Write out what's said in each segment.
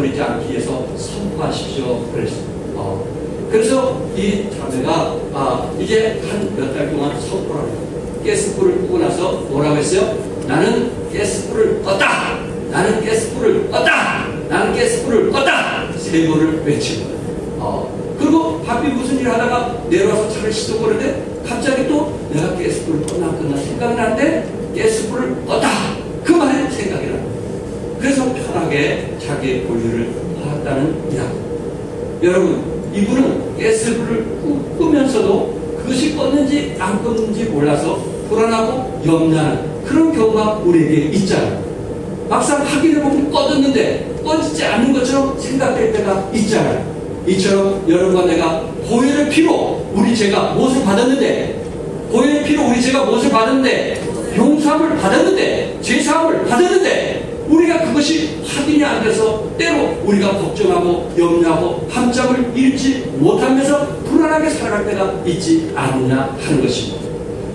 잊어버리지 않기 위해서 선포하십시오. 그랬습니다. 그래서 이 자매가 이제 한 몇 달 동안 선포를 합니다. 가스불을 끄고 나서 뭐라고 했어요? 나는 가스불을 껐다! 나는 가스불을 껐다! 나는 가스불을 껐다! 3번을 외친 거예요. 그리고 바삐 무슨 일을 하다가 내려와서 차를 시동 거는데 갑자기 또 내가 가스불을 껐나 생각이 나는데 가스불을 껐다! 그 말에 생각이 나요. 그래서 편하게 자기의 볼일을 하았다는 이야기. 여러분, 이분은 가스불을 끄면서도 그것이 껐는지 안 껐는지 몰라서 불안하고 염려하는 그런 경우가 우리에게 있잖아요. 막상 확인해보면 꺼졌는데 꺼지지 않는 것처럼 생각될 때가 있잖아요. 이처럼 여러분과 내가 보혈의 피로 우리 죄가 무엇을 받았는데, 보혈의 피로 우리 죄가 무엇을 받았는데, 용서함을 받았는데, 죄사함을 받았는데, 우리가 그것이 확인이 안 돼서 때로 우리가 걱정하고 염려하고 밤잠을 잃지 못하면서 불안하게 살아갈 때가 있지 않느냐 하는 것입니다.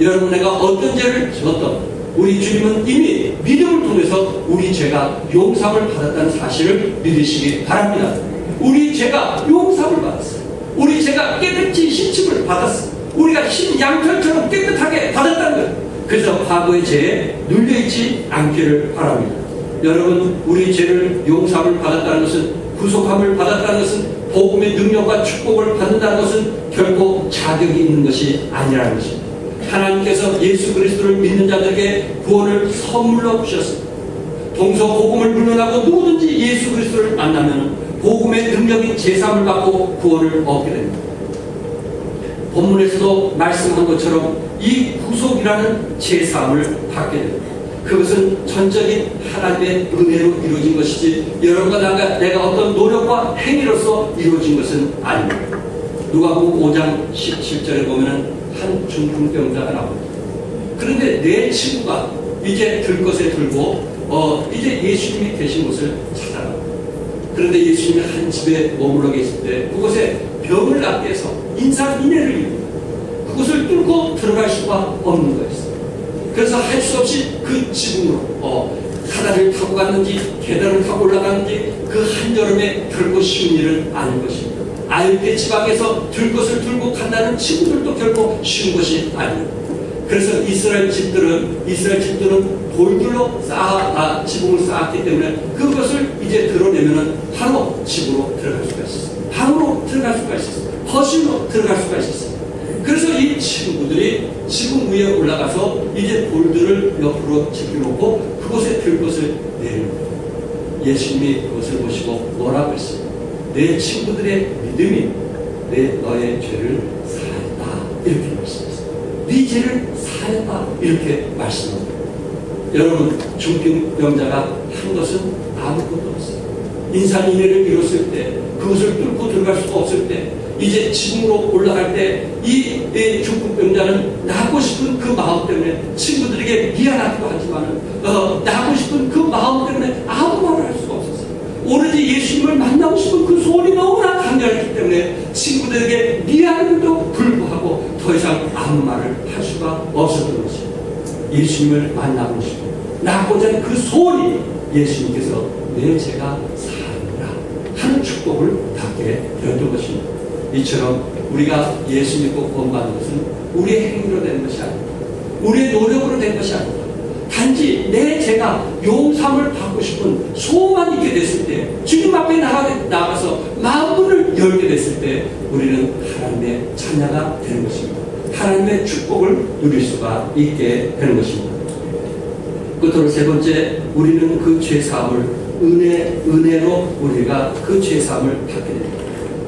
여러분, 내가 어떤 죄를 지었던 우리 주님은 이미 믿음을 통해서 우리 죄가 용서함을 받았다는 사실을 믿으시기 바랍니다. 우리 죄가 용서함을 받았어요. 우리 죄가 깨끗이 씻음을 받았어요. 우리가 흰 양털처럼 깨끗하게 받았다는 거예요. 그래서 과거의 죄에 눌려있지 않기를 바랍니다. 여러분, 우리 죄를 용서함을 받았다는 것은, 구속함을 받았다는 것은, 복음의 능력과 축복을 받는다는 것은 결코 자격이 있는 것이 아니라는 것입니다. 하나님께서 예수 그리스도를 믿는 자들에게 구원을 선물로 주셨습니다. 동서 복음을 물러나고 누구든지 예수 그리스도를 만나면 복음의 능력인 제사함을 받고 구원을 얻게 됩니다. 본문에서도 말씀한 것처럼 이 구속이라는 제사함을 받게 됩니다. 그것은 전적인 하나님의 은혜로 이루어진 것이지 여러분과 내가 어떤 노력과 행위로서 이루어진 것은 아닙니다. 누가복음 5장 17절에 보면 한 중풍병자가 나옵니다. 그런데 내 친구가 이제 들것에 들고 이제 예수님이 계신 곳을 찾아갑니다. 그런데 예수님이 한 집에 머물러 계실 때 그곳에 병을 낫게 해서 인상인해를 입니다. 그곳을 뚫고 들어갈 수가 없는 거였어요. 그래서 할 수 없이 그 지붕으로 사다리를 타고 갔는지 계단을 타고 올라갔는지 그 한여름에 결코 쉬운 일은 아닌 것입니다. 아열대 지방에서 들것을 들고 간다는 친구들도 결코 쉬운 것이 아닙니다. 그래서 이스라엘 집들은 돌들로 지붕을 쌓았기 때문에 그것을 이제 드러내면은 바로 집으로 들어갈 수가 있었어요. 방으로 들어갈 수가 있었어요. 거실로 들어갈 수가 있었어요. 그래서 이 친구들이 지붕 위에 올라가서 이제 돌들을 옆으로 제껴놓고 그곳에 들것을 내립니다. 예수님이 그것을 보시고 뭐라고 했습니까? 내 친구들의 믿음이 너의 죄를 사했다, 이렇게 말씀했어요. 네 죄를 사했다, 이렇게 말씀합니다. 여러분, 중풍병자가 한 것은 아무것도 없어요. 인산인해를 이뤘을 때, 그것을 뚫고 들어갈 수가 없을 때, 이제 지붕으로 올라갈 때 이 중풍병자는 낳고 싶은 그 마음 때문에 친구들에게 미안하기도 하지만 낳고 싶은 그 마음 때문에 아무 말을 할 수가 없었어요. 오로지 예수님을 만나고 싶은 그 소원이 너무나 강렬했기 때문에 친구들에게 미안함에도 불구하고 더 이상 아무 말을 할 수가 없었던 것입니다. 예수님을 만나고 싶고 낳고자 하는 그 소원이 예수님께서 내 죄가 사하리라 하는 축복을 받게 되었던 것입니다. 이처럼 우리가 예수 믿고 구원받는 것은 우리의 행위로 된 것이 아닙니다. 우리의 노력으로 된 것이 아닙니다. 단지 내 죄가 용서함을 받고 싶은 소원만 있게 됐을 때, 주님 앞에 나가서 마음문을 열게 됐을 때 우리는 하나님의 자녀가 되는 것입니다. 하나님의 축복을 누릴 수가 있게 되는 것입니다. 끝으로 세 번째, 우리는 그 죄사함을 은혜로 우리가 그 죄사함을 받게 됩니다.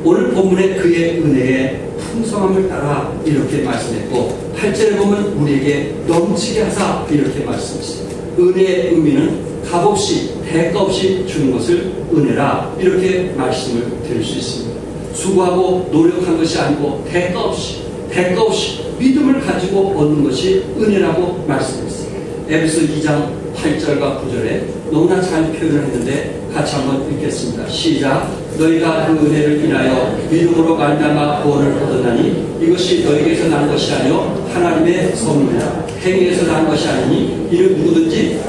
오늘 본문에 그의 은혜의 풍성함을 따라 이렇게 말씀했고 8절에 보면 우리에게 넘치게 하사 이렇게 말씀했습니다. 은혜의 의미는 값없이 대가 없이 주는 것을 은혜라 이렇게 말씀을 드릴 수 있습니다. 수고하고 노력한 것이 아니고 대가 없이 믿음을 가지고 얻는 것이 은혜라고 말씀했습니다. 에베소 2장 8절과 9절에 너무나 잘 표현을 했는데 같이 한번 읽겠습니다. 시작. 너희가 그 은혜를 인하여 믿음으로 말미암아 구원을 얻었나니 이것이 너희에게서 난 것이 아니요 하나님의 선물이라. 행위에서 난 것이 아니니 이는 누구든지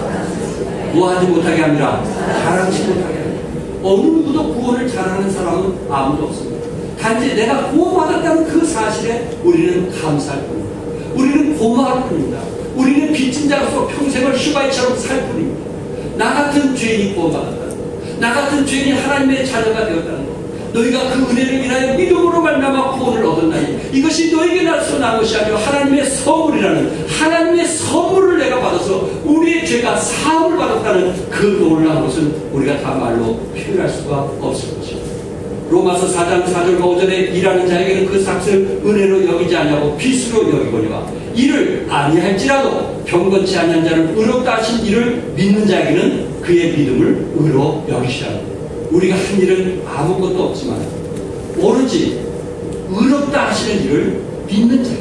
뭐하지 못하게 합니다. 자랑치 못하게 합니다. 어느 누구도 구원을 잘하는 사람은 아무도 없습니다. 단지 내가 구원받았다는 그 사실에 우리는 감사할 뿐입니다. 우리는 고마울 뿐입니다. 우리는 빚진 자로서 평생을 슈바이처럼 살 뿐입니다. 나 같은 죄인이 구원받았다는 것, 나 같은 죄인이 하나님의 자녀가 되었다는 것, 너희가 그 은혜를 인하여 믿음으로 말미암아 구원을 얻었나니 이것이 너에게 나서 난 것이 아니라 하나님의 선물이라는, 하나님의 선물을 내가 받아서 우리의 죄가 사함을 받았다는 그 놀라운 것은 우리가 다 말로 표현할 수가 없을 것입니다. 로마서 4장 4절과 5절에 일하는 자에게는 그 삭을 은혜로 여기지 아니하고 빚으로 여기거니와 이를 아니할지라도 경건치 아니한 자는 의롭다 하신 이를 믿는 자에게는 그의 믿음을 의로 여기시라. 우리가 한 일은 아무것도 없지만 오로지 의롭다 하시는 일을 믿는 자,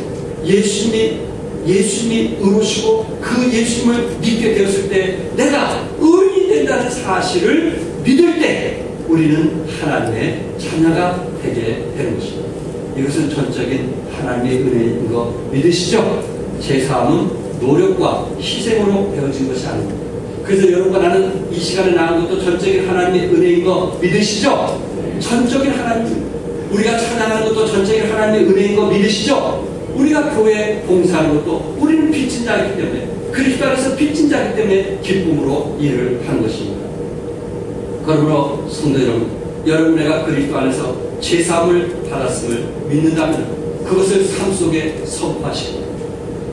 예수님이 의로시고 그 예수님을 믿게 되었을 때 내가 의인이 된다는 사실을 믿을 때 우리는 하나님의 자녀가 되게 되는 것입니다. 이것은 전적인 하나님의 은혜인 거 믿으시죠? 제사함은 노력과 희생으로 되어진 것이 아닙니다. 그래서 여러분과 나는 이 시간에 나온 것도 전적인 하나님의 은혜인 거 믿으시죠? 전적인 하나님, 우리가 찬양하는 것도 전적인 하나님의 은혜인 거 믿으시죠? 우리가 교회 봉사하는 것도 우리는 빚진 자이기 때문에, 그리스도 안에서 빚진 자이기 때문에 기쁨으로 일을 하는 것입니다. 그러므로 성도 여러분, 내가 그리스도 안에서 제사함을 받았음을 믿는다면 그것을 삶 속에 선포하시고,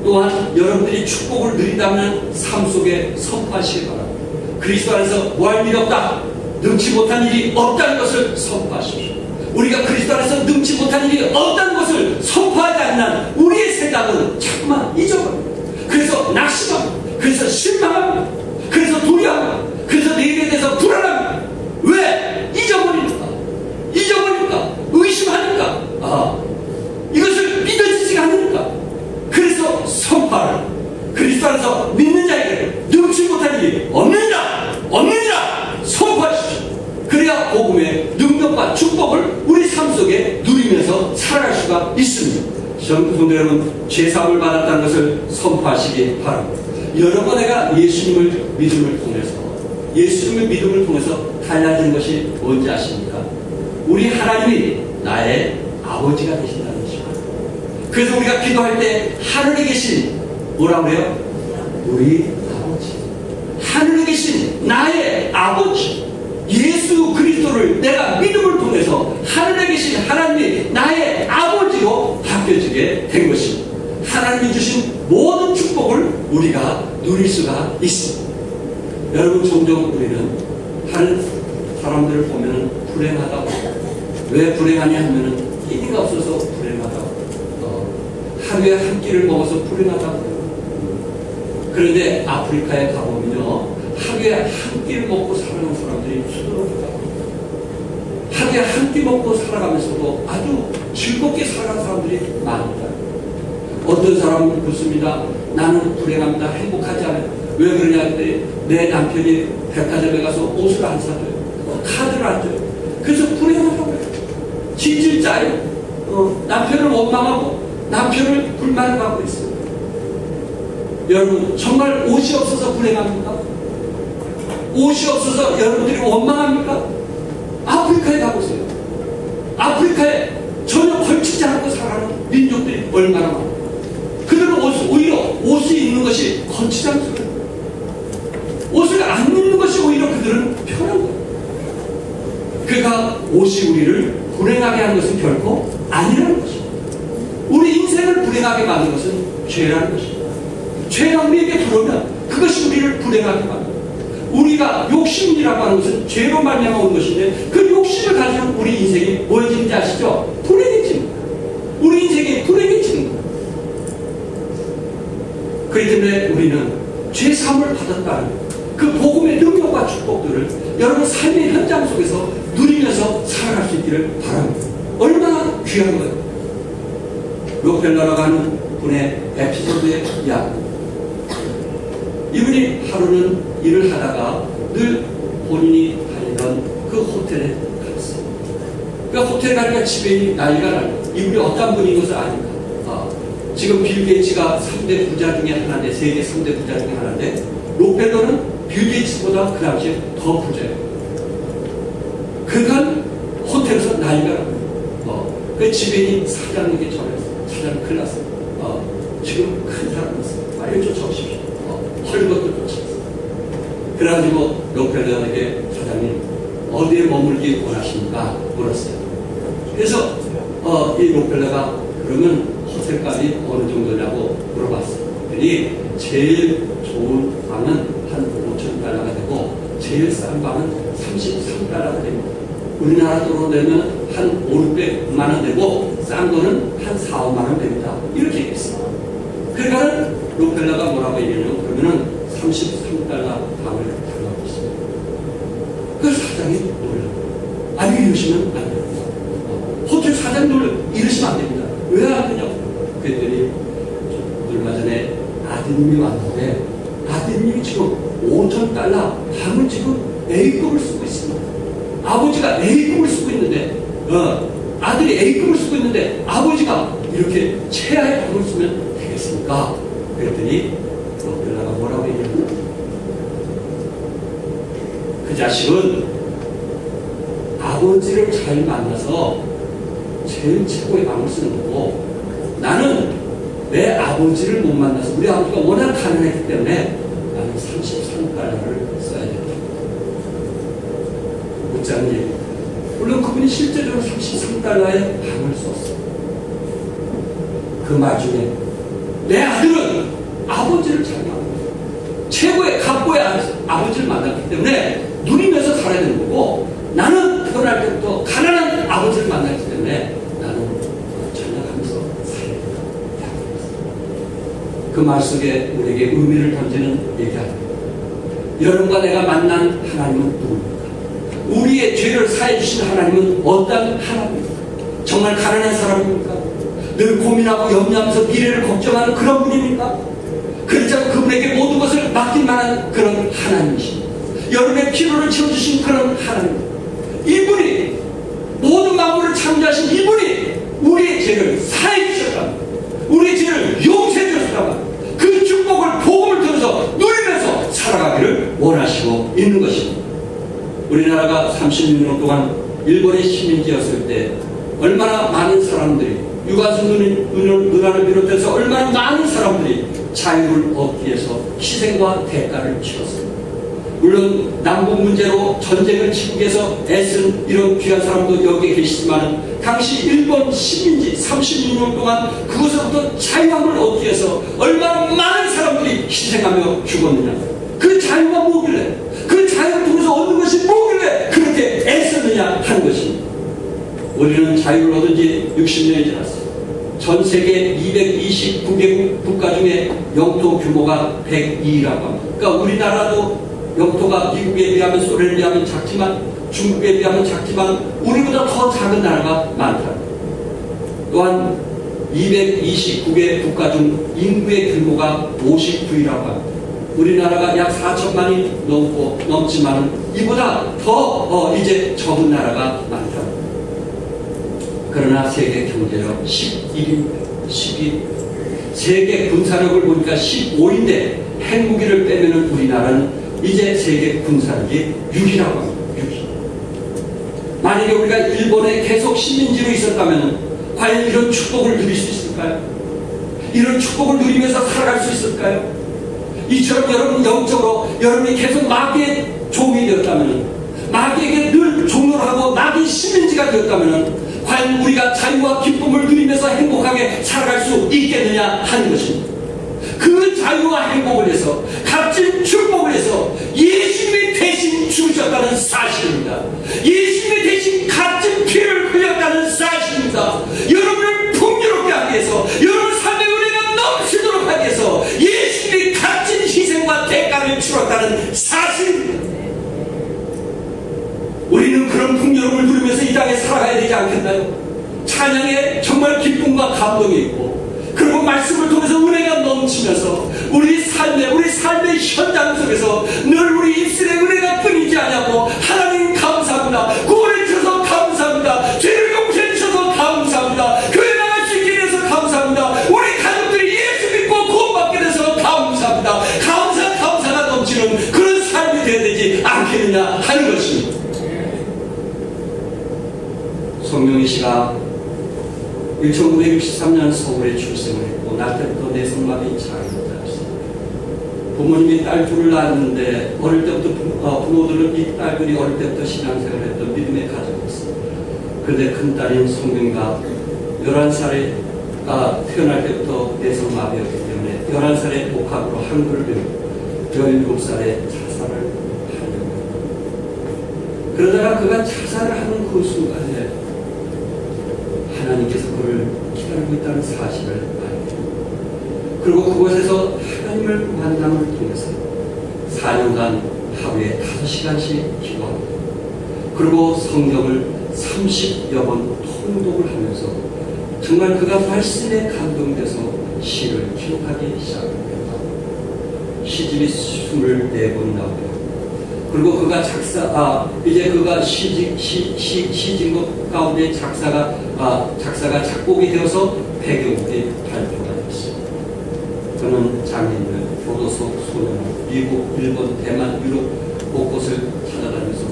또한 여러분들이 축복을 누린다면 삶 속에 선포하시기 바랍니다. 그리스도 안에서 무할 일이 없다, 능치 못한 일이 없다는 것을 선포하십시오. 우리가 그리스도 안에서 능치 못한 일이 없다는 것을 선포하지 않는 우리의 생각은 자꾸만 잊어버립니다. 그래서 낙심합니다. 그래서 실망합니다. 그래서 두려워합니다. 그래서 내일에 대해서 불안합니다. 왜? 잊어버립니까? 의심하니까. 이것을 믿어지지가 않으니까. 그래서 선포를 그리스도 안에서 믿는 자에게 능치 못한 일이 없느니라 선포하십시오. 그래야 복음의 능력과 축복을 우리 삶 속에 누리면서 살아갈 수가 있습니다. 성도 여러분, 죄사함을 받았다는 것을 선포하시기 바랍니다. 여러분, 내가 예수님을 믿음을 통해서 달라진 것이 뭔지 아십니까? 우리 하나님이 나의 아버지가 되신다는 것입니다. 그래서 우리가 기도할 때 하늘에 계신, 뭐라고 해요? 우리 아버지, 하늘에 계신 나의 아버지 예수 그리스도를 내가 믿음을 통해서 하늘에 계신 하나님이 나의 아버지로 바뀌어지게 된 것입니다. 하나님이 주신 모든 축복을 우리가 누릴 수가 있습니다. 여러분, 종종 우리는 다른 사람들을 보면 불행하다고, 왜 불행하냐 하면은 끼니가 없어서 불행하다고, 하루에 한 끼를 먹어서 불행하다고. 그런데 아프리카에 가보면요, 하루에 한 끼를 먹고 살아가는 사람들이 수두룩하다고. 하루에 한 끼 먹고 살아가면서도 아주 즐겁게 살아가는 사람들이 많다. 어떤 사람은 묻습니다. 나는 불행합니다. 행복하지 않아요. 왜 그러냐 했더니 내 남편이 백화점에 가서 옷을 안 사줘요. 카드를 안 줘요. 그래서 불행하다고 해요. 질질 짜요. 남편을 원망하고 남편을 불만을 갖고 있어요. 여러분, 정말 옷이 없어서 불행합니까? 옷이 없어서 여러분들이 원망합니까? 아프리카에 가보세요. 아프리카에 전혀 걸치지 않고 살아가는 민족들이 얼마나 많아요. 그들은 오히려 옷이 입는 것이 걸치지 않고 살아요. 옷을 안 입는 것이 오히려 그들은 편한 거예요. 그러니까 옷이 우리를 불행하게 하는 것은 결코 아니라는 것입니다. 우리 인생을 불행하게 만드는 것은 죄라는 것입니다. 죄가 우리에게 들어오면 그것이 우리를 불행하게 만듭니다. 우리가 욕심이라고 하는 것은 죄로 말미암아 온 것인데, 그 욕심을 가지고 우리 인생이 뭐해지는지 아시죠? 불행해집니다. 우리 인생이 불행해지는 거예요. 그렇기 때문에 우리는 죄사함을 받았다는 그 복음의 능력과 축복들을 여러분 삶의 현장 속에서 누리면서 살아갈 수 있기를 바랍니다. 얼마나 귀한 거예요. 록펠러라고 하는 분의 에피소드의 이야기. 이분이 하루는 일을 하다가 늘 본인이 다니던 그 호텔에 갔어요. 그러니까 호텔에 가니까 집에 난리가 나요. 이분이 어떤 분인 것을 아니까. 지금 빌 게이츠가 3대 부자 중에 하나인데, 세계 3대 부자 중에 하나인데, 록펠러는 빌 게이츠보다 그 당시에 더 부자예요. 그러니까 호텔에서 난리가 나고 그 지배인이 사장님께 전화했어. 사장님 큰일 났어. 지금 큰 사람 있어. 빨리 쫓아오십시오. 헐것도 쫓아왔어. 그래가지고 록펠러에게 사장님 어디에 머물기 원하십니까? 물었어요. 그래서 이 록펠러가 그러면 호텔값이 어느 정도냐고 물어봤어요. 그랬더니 제일 좋은 방은 한 5,000달러가 되고 제일 싼 방은 33달러가 됩니다. 우리나라 돈으로 내면 한 500~600만 원 되고 싼 거는 한 4~5만 원 됩니다. 이렇게 얘기했어요. 그러니까 록펠러가 뭐라고 얘기하냐면 그러면은 33달러 방을 달라고 했습니다. 그래서 사장이 놀라요. 아니 이러시면 안 됩니다. 호텔 사장이 놀라요. 이러시면 안 됩니다. 왜 안 되냐고. 그랬더니 얼마 전에 아드님이 왔는데 아드님이 지금 5,000달러 방을 지금 A급을 쓰고 있습니다. 아버지가 A급을 쓰고 있는데 아들이 A급을 쓰고 있는데 아버지가 이렇게 최하의 방을 쓰면 되겠습니까? 그랬더니 록펠러가 뭐라고 얘기했나? 그 자식은 아버지를 잘 만나서 제일 최고의 방을 쓰는 거고 나는 내 아버지를 못 만나서 우리 아버지가 워낙 가난했기 때문에 나는 33달러를 써야 된다. 못지않은 얘기. 물론 그분이 실제적으로 33달러의 방을 썼어. 그 말 중에 내 아들은 아버지를 잘 만나 최고의 갑고의 아버지를 만났기 때문에 누리면서 살아야 되는 거고 나는 태어날 때부터 가난한 아버지를 만났기 때문에 나는 전락하면서 살아야 된다. 그 말 속에 우리에게 의미를 던지는 얘기합니다. 여러분과 내가 만난 하나님은 누구입니까? 우리의 죄를 사해 주신 하나님은 어떤 하나님입니까? 정말 가난한 사람입니까? 늘 고민하고 염려하면서 미래를 걱정하는 그런 분입니까? 그렇지만 그분에게 모든 것을 맡길 만한 그런 하나님이십니다. 여러분의 필요를 채워주신 그런 하나님. 이분이 모든 만물을 창조하신 이분이 우리의 죄를 사해 주셨다면 우리의 죄를 용서해 주셨다면 그 축복을 복음을 통해서 누리면서 살아가기를 원하시고 있는 것입니다. 우리나라가 36년 동안 일본의 식민지였을 때 얼마나 많은 사람들이 유가수 누나를 비롯해서 얼마나 많은 사람들이 자유를 얻기 위해서 희생과 대가를 치렀습니다. 물론 남북 문제로 전쟁을 치기 위해서 애쓴 이런 귀한 사람도 여기에 계시지만 당시 일본 식민지 36년 동안 그곳으로부터 자유함을 얻기 위해서 얼마나 많은 사람들이 희생하며 죽었느냐. 그 자유가 뭐길래 그 자유를 통해서 얻는 것이 뭐길래 그렇게 애썼느냐 하는 것입니다. 우리는 자유를 얻은 지 60년이 지났어요. 전 세계 229개국 국가 중에 영토 규모가 102라고 합니다. 그러니까 우리나라도 영토가 미국에 비하면 소련에 비하면 작지만 중국에 비하면 작지만 우리보다 더 작은 나라가 많다. 또한 229개 국가 중 인구의 규모가 59위라고 합니다. 우리나라가 약 4천만이 넘지만 이보다 더 이제 적은 나라가 많다. 그러나 세계 경제력 11위입니다. 12위. 세계 군사력을 보니까 15위인데 핵무기를 빼면은 우리나라는 이제 세계 군사력이 6위라고 합니다. 6위. 만약에 우리가 일본에 계속 식민지로 있었다면 과연 이런 축복을 누릴 수 있을까요? 이런 축복을 누리면서 살아갈 수 있을까요? 이처럼 여러분 영적으로 여러분이 계속 마귀의 종이 되었다면 마귀에게 늘 종노를 하고 마귀 식민지가 되었다면 과연 우리가 자유와 기쁨을 누리면서 행복하게 살아갈 수 있겠느냐 하는 것입니다. 그 자유와 행복을 위해서 값진 축복을 위해서 예수님이 대신 죽으셨다는 사실입니다. 예수님이 대신 값진 피를 흘렸다는 사실입니다. 여러분을 풍요롭게 하기 위해서 여러분 삶의 은혜가 넘치도록 하기 위해서 예수님이 값진 희생과 대가를 치렀다는 사실입니다. 우리는 그런 풍요로움을 누리면서 이 땅에 살아가야 되지 않겠나요? 찬양에 정말 기쁨과 감동이 있고 그리고 말씀을 통해서 은혜가 넘치면서 우리 삶의 현장 속에서 늘 우리 입술에 은혜가 끊이지 않냐고 하나님 감사합니다. 구원해 주셔서 감사합니다. 죄를 용서해 주셔서 감사합니다. 교회 나갈 수 있게 돼서 감사합니다. 우리 가족들이 예수 믿고 구원받게 돼서 감사합니다. 감사가 넘치는 그런 삶이 되어야 되지 않겠느냐 하는 것입니다. 송명희 씨가 1963년 서울에 출생을 했고 날 때부터 내성마비 장애였습니다. 부모님이 딸 둘을 낳았는데 어릴 때부터 부모들은 이 딸들이 어릴 때부터 신앙생활을 했던 믿음의 가정이었습니다. 그런데 큰딸인 송명희가 11살에 태어날 때부터 내성마비였기 때문에 11살에 복학으로 한글을 배우고 17살에 자살을 하려고 합니다. 그러다가 그가 자살을 하는 그 순간에 하나님께서 그를 기다리고 있다는 사실을 알게 됩니다. 그리고 그곳에서 하나님을 만남을 통해서 4년간 하루에 5시간씩 기도합니다. 그리고 성경을 30여 번 통독을 하면서 정말 그가 말씀에 감동돼서 시를 기록하기 시작합니다. 시집이 24권 나오고요. 그리고 그가 이제 그가 시집 가운데 작사가 작곡이 되어서 100여 곡이 발표가 됐습니다. 그는 장인들, 교도소, 소년, 미국, 일본, 대만, 유럽 곳곳을 찾아다니면서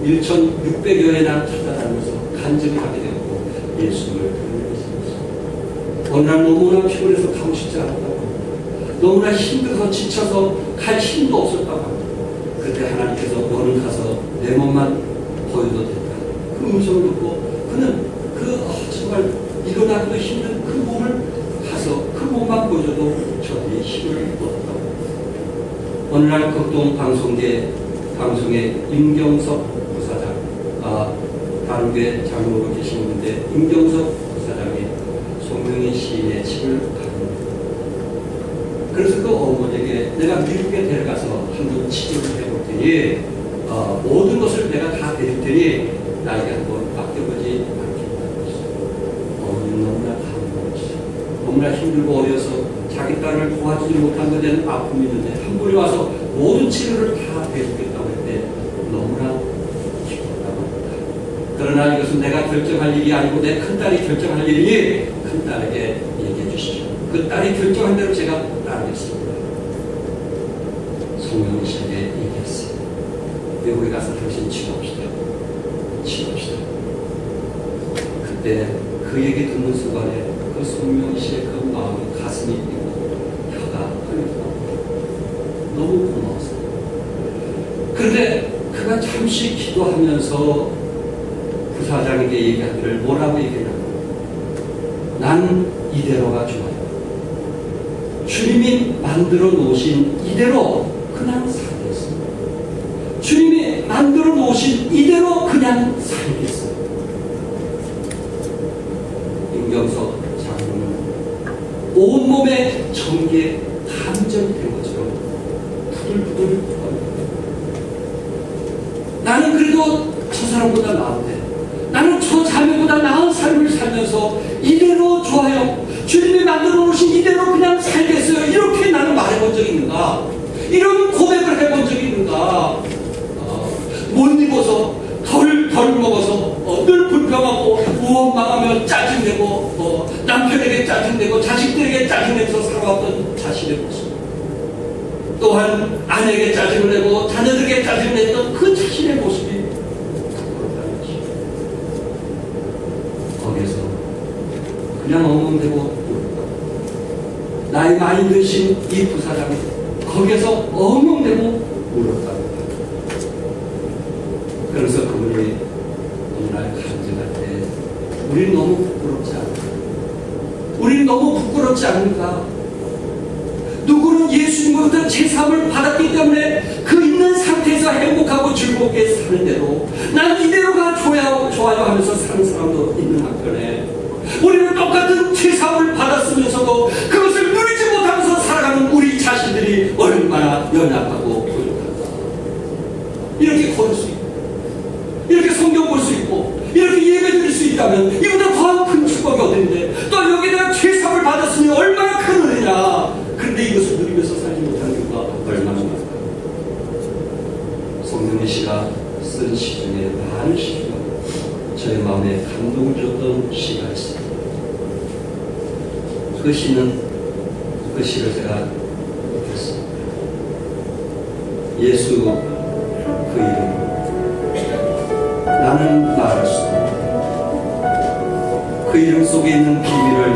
1,600여 회나 찾아다니면서 간증을 하게 되었고 예수를 드러내게 되었습니다. 어느 날 너무나 피곤해서 가고 싶지 않았다고 너무나 힘들어서 지쳐서 갈 힘도 없었다고 합니다. 그때 하나님께서 너는 가서 내 몸만 보여도 된다. 그 음성을 듣고 그는 정말 일어나기도 힘든 그 몸을 가서 그 몸만 보여줘도 저들이 힘을 얻었다고. 어느 날 극동 방송에 임경석 부사장, 다른 교회 장로로 계신 분인데 임경석 부사장이 송명희 시인의 집을 갑니다. 그래서 그 어머니에게 내가 미국에 데려가서 한번 치료를 해볼 테니 모든 것을 내가 다 드릴 테니 나에게 한번 맡겨보지 않겠다고 했어요. 어머니는 너무나 감동했어요. 너무나 힘들고 어려서 자기 딸을 도와주지 못한 것에 대한 아픔이 있는데 한 분이 와서 모든 치료를 다 해주겠다고 했는데 너무나 기뻤다고 합니다. 그러나 이것은 내가 결정할 일이 아니고 내 큰딸이 결정할 일이니 큰딸에게 얘기해 주시죠. 그 딸이 결정한 대로 제가 따르겠습니다. 송명희 씨에게 얘기했어요. 외국에 가서 당신 치료합시다. 그때 그 얘기 듣는 순간에 그 송명희 씨의 그 마음이 가슴이 뛰고 혀가 떨리더라고요. 너무 고마웠어요. 그런데 그가 잠시 기도하면서 부사장에게 얘기하기를 뭐라고 얘기했냐면 난 이대로가 좋아요. 주님이 만들어 놓으신 이대로 그냥 살겠습니다. 주님이 만들어 놓으신 이대로 그냥 살겠습니다. 임경석 장로는 온몸에 전기에 감정이 된 것처럼 부들부들 떠니다. 나는 그래도 저 사람보다 나은데 나는 저 자매보다 나은 삶을 살면서 이대로 좋아요. 주님이 만들어 놓으신 이대로 그냥 살겠어요. 이렇게 나는 말해본 적이 있는가? 이런 고백을 해본 적이 있는가? 못 입어서 덜 먹어서 늘 불평하고 무언망하며 짜증내고 남편에게 짜증내고 자식들에게 짜증내면서 살아왔던 자신의 모습, 또한 아내에게 짜증을 내고 자녀들에게 짜증을 냈던 그 자신의 모습이 부끄럽다는 것이죠. 거기에서 그냥 엉엉대고 나이 많이 드신 이 부사장이 거기에서 엉엉대고 울었답니다. 그래서 그분이 어느 날 간증할 때 우리는 너무 부끄럽지 않을까? 우리는 너무 부끄럽지 않을까? 누구는 예수님으로부터 제사함을 받았기 때문에 그 있는 상태에서 행복하고 즐겁게 사는 대로 난 이대로가 좋아요 하면서 사는 사람도 있는 한편에 우리는 똑같은 제사함을 받았으면서도 그것을 누리지 못하면서 살아가는 우리 자신들이 얼마나 연약하고 부족한가. 이렇게 걸을 수 있고 이렇게 성경 볼 수 있고 이렇게 예배 드릴 수 있다면 이보다 더한 큰 축복이 어딘데 또 여기다가 제사함을 받았으니 얼마나 큰 은혜냐. 그런데 이것을 누리면서 살지 못하는 이유가 얼마나 많을까. 송명희 씨가 쓴 시 중에 많은 시 중에 저의 마음에 감동을 줬던 시가 있습니다. 그 시를 제가 읽겠습니다. 예수 그 이름 나는 말할 수 없다. 이름 속에 있는 비밀을,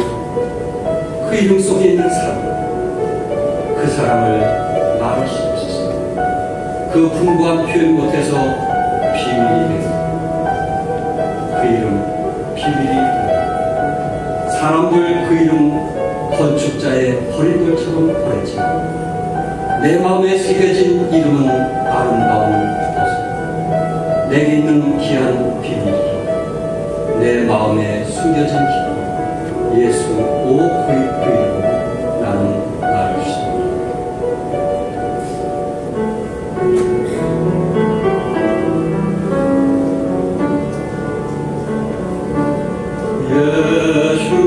그 이름 속에 있는 사람, 그 사람을 말할 수 없었어요. 그 풍부한 표현 못해서 비밀이 됩니다. 그 이름 비밀이 됩니다. 사람들 그 이름 건축자의 버린 돌처럼 버렸지만 내 마음에 새겨진 이름은 아름다운 도서, 내게 있는 귀한 비밀, 내 마음에 숨겨진 기쁨, 예수 오 그 이름 나는 나를 주십니다. 예수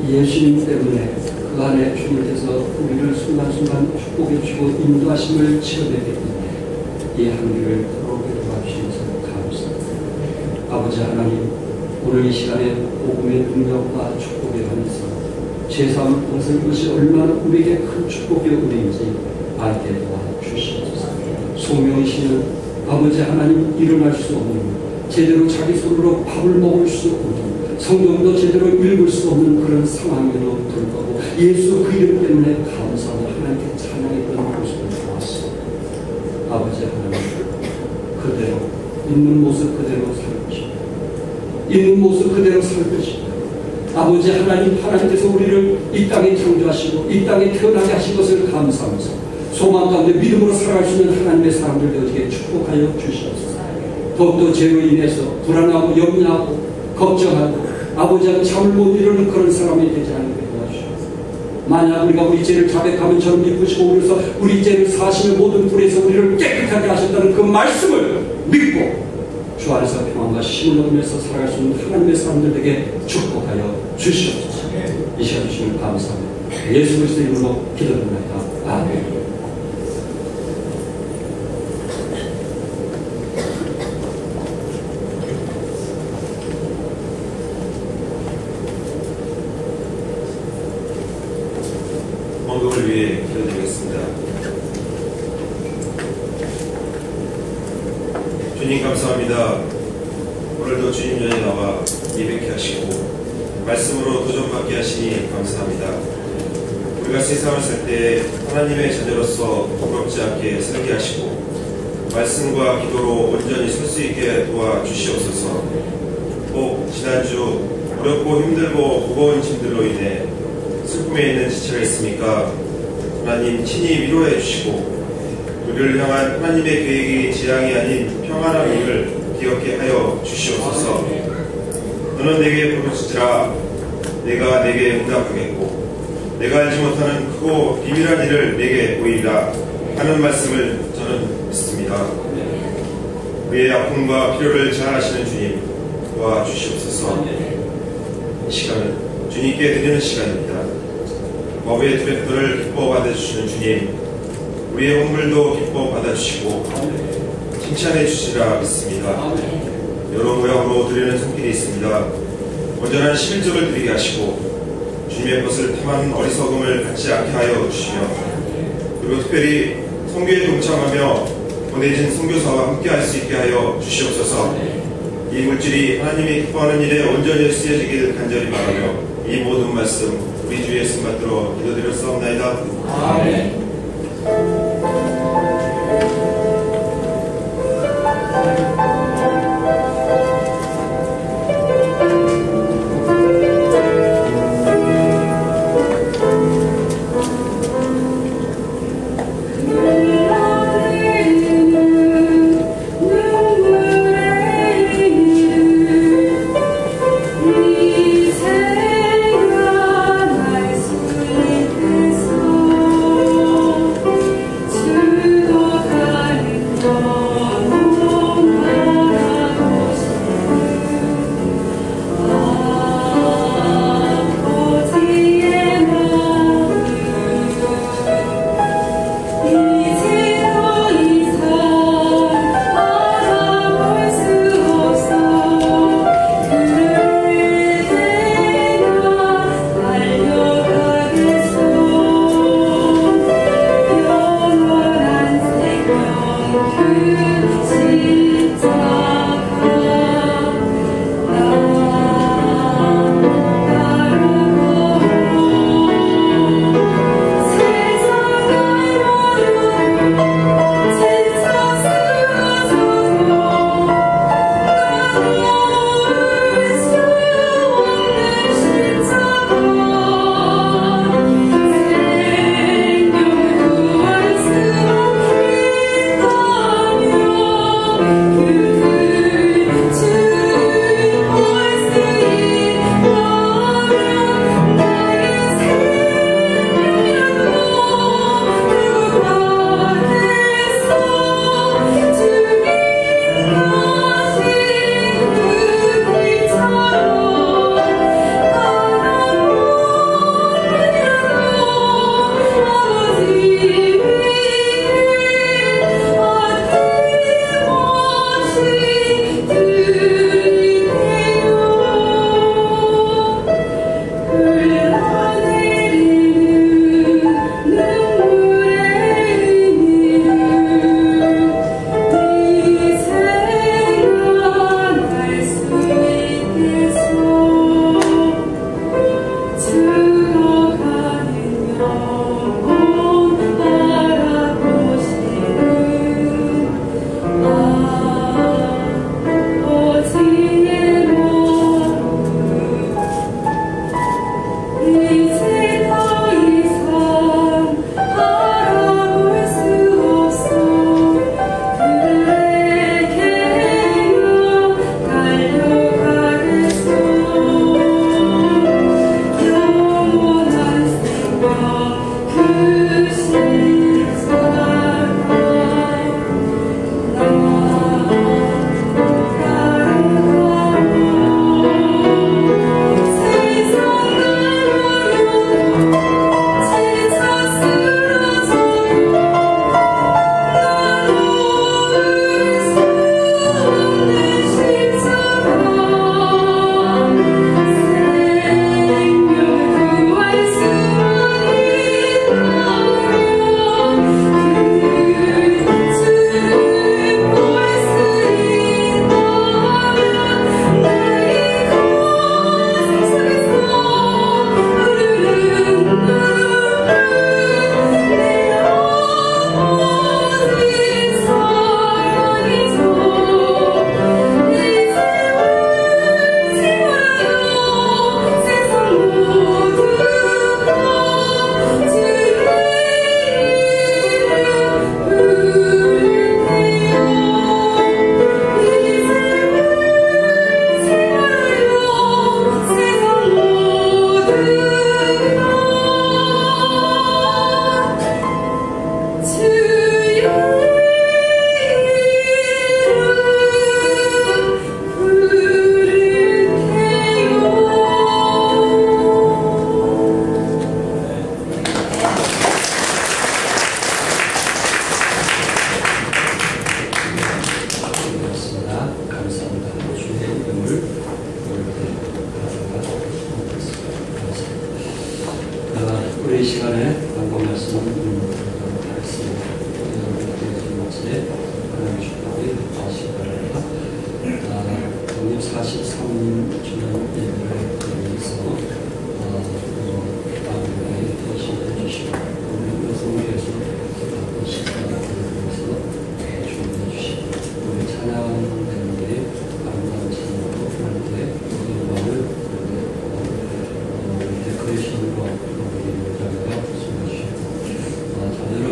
예수님 때문에 그 안에 주님께서 우리를 순간순간 축복해 주시고 인도하심을 체험하게 되기에 이 한기를 돌아오게 도와주셔서 감사합니다. 아버지 하나님, 오늘 이 시간에 복음의 능력과 축복에 관해서 제사함을 통해서 이것이 얼마나 우리에게 큰 축복의 은혜인지 알게 도와주시옵소서. 소명이시는 아버지 하나님, 일어날 수 없는, 제대로 자기 손으로 밥을 먹을 수 없는, 성경도 제대로 읽을 수 없는 그런 상황에도 불구하고 예수 그 이름 때문에 감사하고 하나님께 찬양했던 모습을 보았습니다. 아버지 하나님, 그대로 있는 모습 그대로 살 것입니다. 있는 모습 그대로 살 것입니다. 아버지 하나님, 하나님께서 우리를 이 땅에 창조하시고 이 땅에 태어나게 하신 것을 감사하면서 소망 가운데 믿음으로 살아갈 수 있는 하나님의 사람들 되어지게 축복하여 주시옵소서. 더욱더 죄로 인해서 불안하고 염려하고 걱정하고 아버지하고 잠을 못 이루는 그런 사람이 되지 않게 도와주시옵소서. 만약 우리가 우리 죄를 자백하면 저는 기쁘시고 그래서 우리 죄를 사시는 모든 불에서 우리를 깨끗하게 하신다는 그 말씀을 믿고 주 안에서 평안과 힘을 얻으면서 살아갈 수 있는 하나님의 사람들에게 축복하여 주시옵소서. 이 시간 주시면 감사합니다. 예수 그리스도의 이름으로 기도드립니다. 아멘. 헌금을 위해 기도드리겠습니다. 주님 감사합니다. 오늘도 주님 전에 나와 예배케 하시고 말씀으로 도전받게 하시니 감사합니다. 우리가 세상을 살 때 하나님의 자녀로서 부끄럽지 않게 살게 하시고 말씀과 기도로 온전히 설 수 있게 도와주시옵소서. 꼭 지난주 어렵고 힘들고 무거운 짐들로 인해 슬픔에 있는 지체가 있습니까? 하나님 친히 위로해 주시고 우리를 향한 하나님의 계획이 재앙이 아닌 평안한 일을 기억게 하여 주시옵소서. 너는 내게 부르짖으라. 내가 내게 응답하겠고 내가 알지 못하는 크고 비밀한 일을 내게 보이리라 하는 말씀을 저는 믿습니다. 우리의 아픔과 필요를 잘 아시는 주님 도와주시옵소서. 이 시간은 주님께 드리는 시간입니다. 법의 트랩들을 기뻐 받아주시는 주님, 우리의 헌물도 기뻐 받아주시고 칭찬해 주시리라 믿습니다. 여러 모양으로 드리는 손길이 있습니다. 온전한 11조를 드리게 하시고 주님의 것을 탐하는 어리석음을 갖지 않게 하여 주시며 그리고 특별히 선교에 동참하며 보내진 선교사와 함께 할 수 있게 하여 주시옵소서. 이 물질이 하나님이 기뻐하는 일에 온전히 쓰여지길 간절히 바라며 이 모든 말씀 우리 주 예수 받들어 기도드렸사옵나이다. 아멘. 이 생각날 수 있겠어.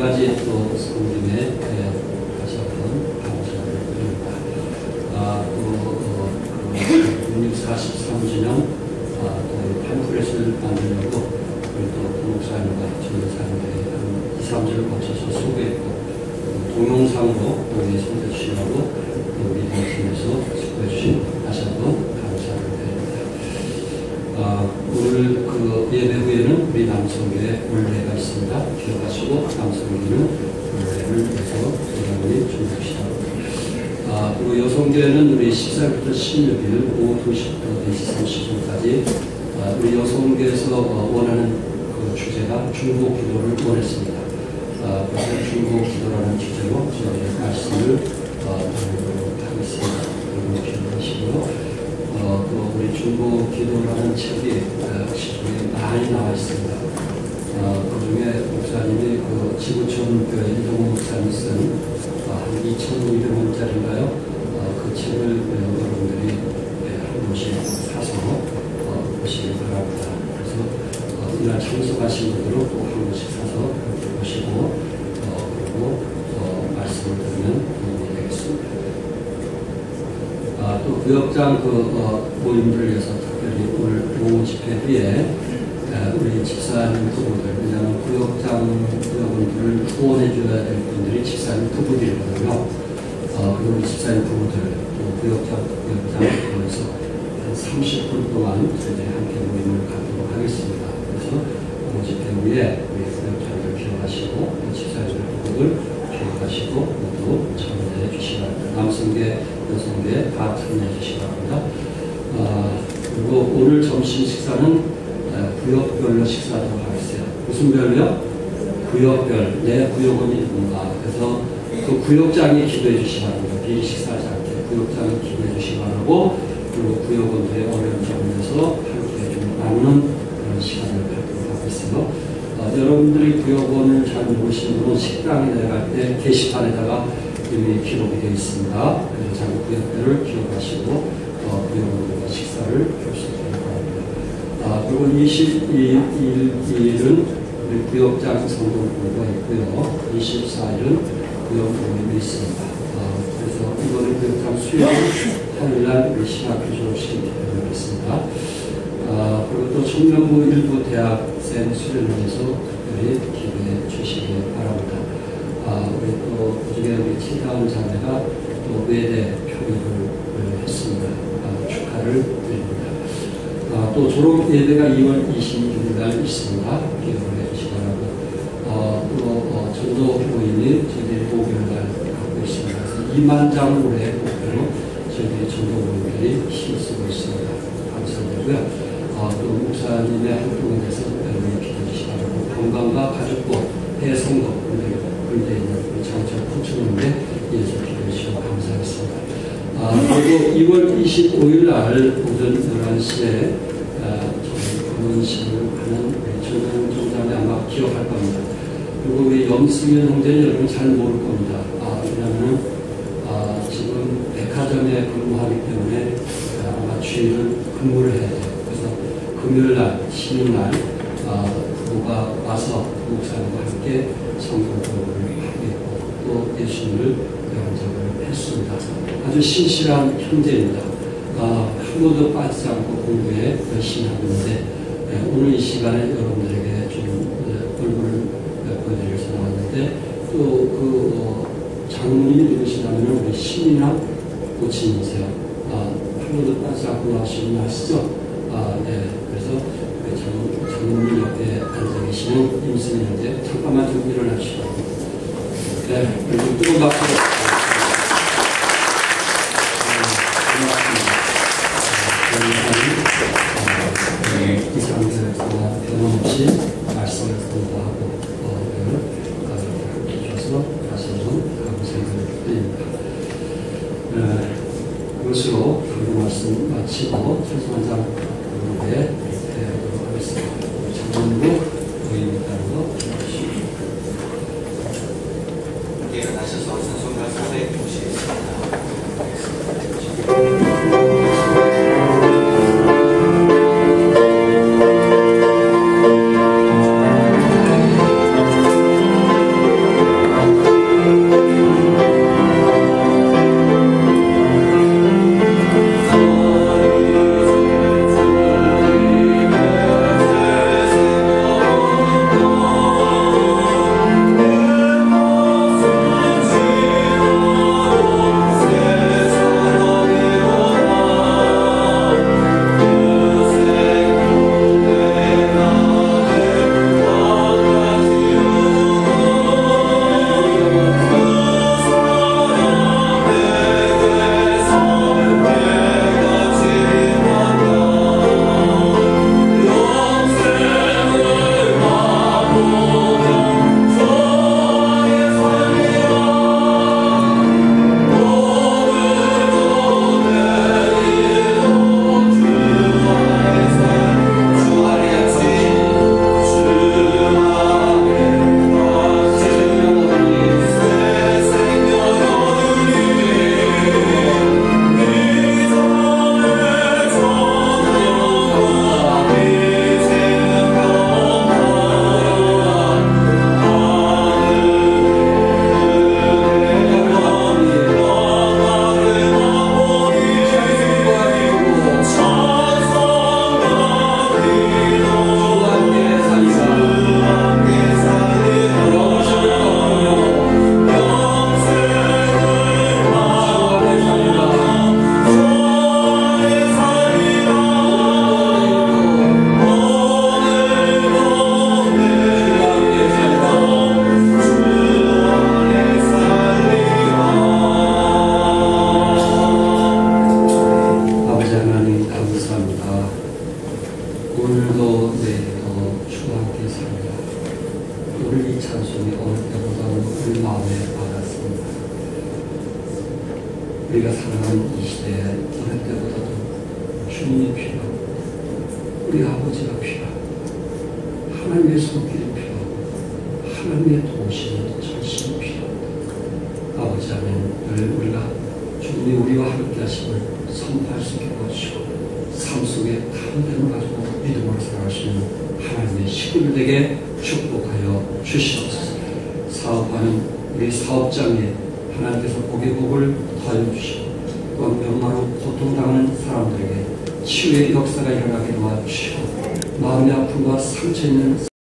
가지 또 성김에 다시 한번 감사를 드립니다. 또 643주년 또 팜플렛을 만들려고 우리 또 목사님과 전도사님들이 한 2, 3주를 거쳐서 소개했고 동영상으로 우리 손대 주시라고 우리 팀에서 직구해 주신 다시 한번 감사를 드립니다. 오늘 그 예배 후에는 우리 남성교회 원례가 있습니다. 기억하시고 남성교회는 원례를 위해서 여러분이 준비하시라고. 그리고 여성교회는 우리 14일부터 16일 오후 2시부터 4시 30분까지 우리 여성교회에서 원하는 그 주제가 중보 기도를 원했습니다. 그래서 중보 기도라는 주제로 저희 말씀을 나누도록 하겠습니다. 여러분 기도하시고요. 또 우리 중보 기도라는 책이 시중에 많이 나와 있습니다. 그 중에 목사님이 그 지구촌 교회 이동호 목사님이 쓴 한 2,200원짜리인가요? 그 책을 여러분들이 한 번씩 사서 보시기 바랍니다. 그래서 이날 참석하신 분들은 꼭 한 번씩 사서 보시고 그리고 말씀을 들으면 도움이 되겠습니다. 또 구역장 모임들을 위해서 특별히 오늘 오후 집회 후에 우리 집사님 부부들, 왜냐하면 구역원들을 후원해 줘야 될 분들이 집사님 부부들이거든요. 그리고 우리 집사님 부부들, 또 구역장에서 한 30분 동안 저희 함께 모임을 갖도록 하겠습니다. 그래서 오후 집회 후에 우리 구역장을 기억하시고, 집사님 부부들 기억하시고, 모두 참여해 주시기 바랍니다. 남성계, 여성계 다 참여해 주시기 바랍니다. 그리고 오늘 점심 식사는 구역별로 식사하도록 하겠어요. 무슨 별로요? 구역별. 내 구역원이 누군가. 그래서 그 구역장이 기도해 주시기 바랍니다. 미리 식사하지 않게 구역장이 기도해 주시기 바라고, 그리고 구역원들의 어려운 점에서 함께 좀 나누는 그런 시간을 갖도록 하고 있어요. 여러분들이 구역원을 잘 모르시는 분은 식당에 내려갈 때 게시판에다가 이미 기록이 되어 있습니다. 그래서 자꾸 구역별을 기억하시고 구역원들과 식사를 할 수 있도록 바랍니다. 그리고 22일은 우리 구역장 성도부가 있고요. 24일은 구역 모임이 있습니다. 그래서 이번에 구역장 수요일 화요일날 우리 신학교 졸업식이 기대되겠습니다. 그리고 또 청년부 일부 대학생 수련을 위해서 특별히 기도해 주시기 바랍니다. 우리 또 그중에 우리 치다운 자매가 또 외대 표류를 했습니다. 축하를 드립니다. 또 졸업 예배가 2월 26일 날 있습니다. 기억을 해주시기 바라고. 또 전도 모임이 저희들이 목요일 날 갖고 있습니다. 그래서 2만 장 올해 목표로 저희들이 전도 모임들이 힘쓰고 있습니다. 감사드리고요. 또 목사님의 활동에 대해서 여러분이 기도해 주시기 바라고. 건강과 가족과 대성도 군대에 있는 장철 포천인데 이어서 기도해 주시고 감사하겠습니다. 그리고 2월 25일 날 오전 11시에 결혼식을 하는 정당 총장이 아마 기억할 겁니다. 그리고 우리 염승현 형제는 여러분 잘 모를 겁니다. 왜냐하면 지금 백화점에 근무하기 때문에 아마 주일은 근무를 해야 돼요. 그래서 금요일 날, 쉬는 날 부부가 와서 목사님과 함께 성경 공부를 하고 있고 또 예수님을 영접을 했습니다. 아주 신실한 형제입니다. 한 번도 빠지지 않고 공부에 열심히 하고 있는데 오늘 이 시간에 여러분들에게 좀 얼굴을 보여드리려서 나왔는데 또 그 장모님이 누구시냐면 우리 신이나 고친이세요. 한 번도 빠지지 않고 나오시는 분 아시죠? 그래서 장모님 옆에 앉아 계시는 임승희 형제 잠깐만 좀 일어나시죠. 네, 그리고 뜨거운 박수. 이상들과 변함없이 말씀을 공부하고 함께 주셔서 다시 한번 감사를 드립니다. 그것으로 그 말씀 마치고 최소한장 그룹에 대하도록 하겠습니다. 장문으로 모임있다는 거 기억하시고 일어나셔서 찬송가 450입니다. 우리 마음에 와닿습니다. 우리가 살아가는 이 시대에 어느 때보다도 주님이 필요하고 우리 아버지가 필요하고 하나님의 손길이 필요하고 하나님의 도우심이 절실히 필요합니다. 아버지 하나님, 늘 우리가 주님이 우리와 함께 하심을 선포할 수 있게 도와주시고 삶 속에 담대함을 가지고 믿음으로 살아갈 수 있는 하나님의 식구들에게 축복하여 주시옵소서. 사업하는 우리 사업장에 하나님께서 복의 복을 더하여 주시고 또한 병마로 고통당하는 사람들에게 치유의 역사가 일어나게 도와주시고 마음의 아픔과 상처 있는